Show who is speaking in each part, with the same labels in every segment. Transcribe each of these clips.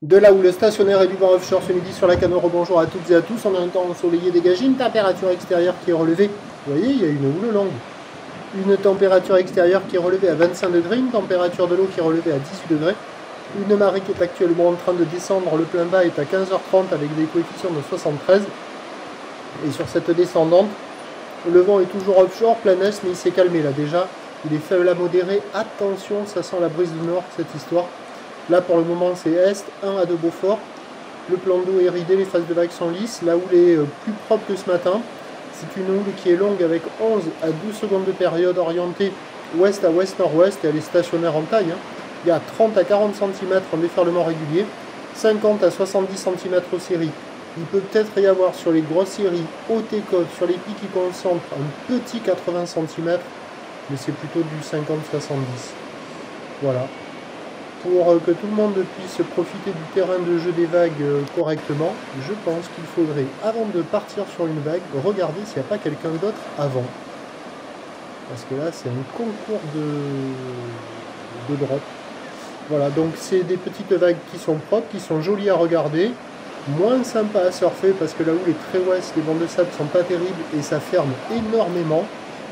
Speaker 1: De là où le stationnaire et du vent offshore ce midi sur la Canore, bonjour à toutes et à tous. On a un temps ensoleillé dégagé, une température extérieure qui est relevée. Vous voyez, il y a une houle longue. Une température extérieure qui est relevée à 25 degrés, une température de l'eau qui est relevée à 18 degrés. Une marée qui est actuellement en train de descendre, le plein bas est à 15h30 avec des coefficients de 73. Et sur cette descendante, le vent est toujours offshore, plein est, mais il s'est calmé là déjà. Il est faible à modéré. Attention, ça sent la brise du nord cette histoire. Là pour le moment c'est Est, 1 à 2 Beaufort. Le plan d'eau est ridé, les phases de vagues sont lisses. La houle est plus propre que ce matin. C'est une houle qui est longue avec 11 à 12 secondes de période orientée ouest à ouest-nord-ouest et elle est stationnaire en taille. Il y a 30 à 40 cm en déferlement régulier, 50 à 70 cm aux séries. Il peut peut-être y avoir sur les grosses séries, haute et côte, sur les pics qui concentrent un petit 80 cm, mais c'est plutôt du 50-70. Voilà. Pour que tout le monde puisse profiter du terrain de jeu des vagues correctement, je pense qu'il faudrait, avant de partir sur une vague, regarder s'il n'y a pas quelqu'un d'autre avant. Parce que là, c'est un concours de drop. Voilà, donc c'est des petites vagues qui sont propres, qui sont jolies à regarder, moins sympa à surfer parce que la houle est très ouest, les bancs de sable sont pas terribles et ça ferme énormément.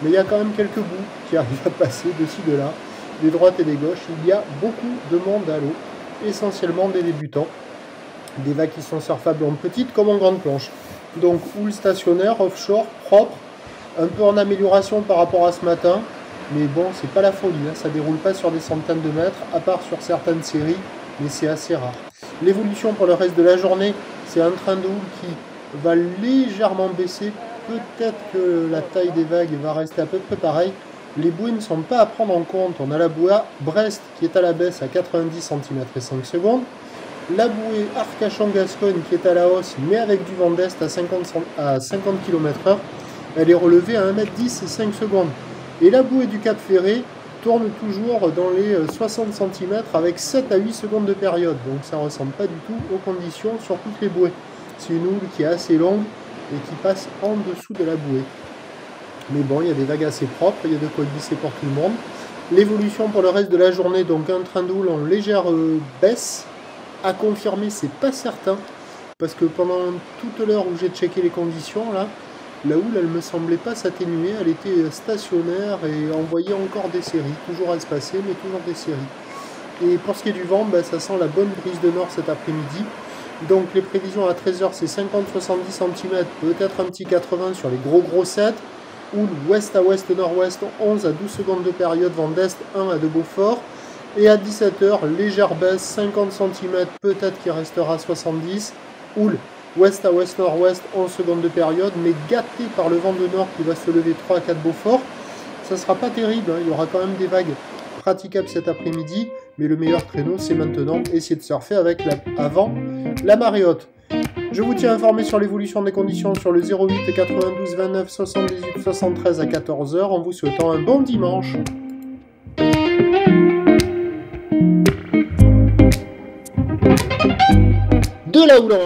Speaker 1: Mais il y a quand même quelques bouts qui arrivent à passer de ci, de là. Des droites et des gauches, il y a beaucoup de monde à l'eau, essentiellement des débutants, des vagues qui sont surfables en petite comme en grande planche. Donc houle stationnaire, offshore, propre, un peu en amélioration par rapport à ce matin, mais bon, c'est pas la folie, hein. Ça déroule pas sur des centaines de mètres, à part sur certaines séries, mais c'est assez rare. L'évolution pour le reste de la journée, c'est un train de houle qui va légèrement baisser, peut-être que la taille des vagues va rester à peu près pareille. Les bouées ne sont pas à prendre en compte. On a la bouée Brest qui est à la baisse à 90 cm et 5 secondes. La bouée Arcachon-Gascogne qui est à la hausse mais avec du vent d'est à 50 km/h. Elle est relevée à 1m10 et 5 secondes. Et la bouée du Cap Ferré tourne toujours dans les 60 cm avec 7 à 8 secondes de période. Donc ça ne ressemble pas du tout aux conditions sur toutes les bouées. C'est une houle qui est assez longue et qui passe en dessous de la bouée. Mais bon, il y a des vagues assez propres, il y a de quoi glisser pour tout le monde. L'évolution pour le reste de la journée, donc un train de houle en légère baisse. À confirmer, c'est pas certain. Parce que pendant toute l'heure où j'ai checké les conditions, là, la houle, elle me semblait pas s'atténuer. Elle était stationnaire et envoyait encore des séries. Toujours espacées, mais toujours des séries. Et pour ce qui est du vent, ben, ça sent la bonne brise de nord cet après-midi. Donc les prévisions à 13h, c'est 50-70 cm, peut-être un petit 80 sur les gros sets. Houle ouest à ouest-nord-ouest, 11 à 12 secondes de période, vent d'est, 1 à 2 Beaufort. Et à 17h, légère baisse, 50 cm, peut-être qu'il restera 70. Houle ouest à ouest-nord-ouest, 11 secondes de période, mais gâté par le vent de nord qui va se lever 3 à 4 Beaufort. Ça ne sera pas terrible, hein. Il y aura quand même des vagues praticables cet après-midi, mais le meilleur créneau, c'est maintenant, essayer de surfer avec avant la marée haute. Je vous tiens informé sur l'évolution des conditions sur le 08 92 29 78 73 à 14h en vous souhaitant un bon dimanche. De la houle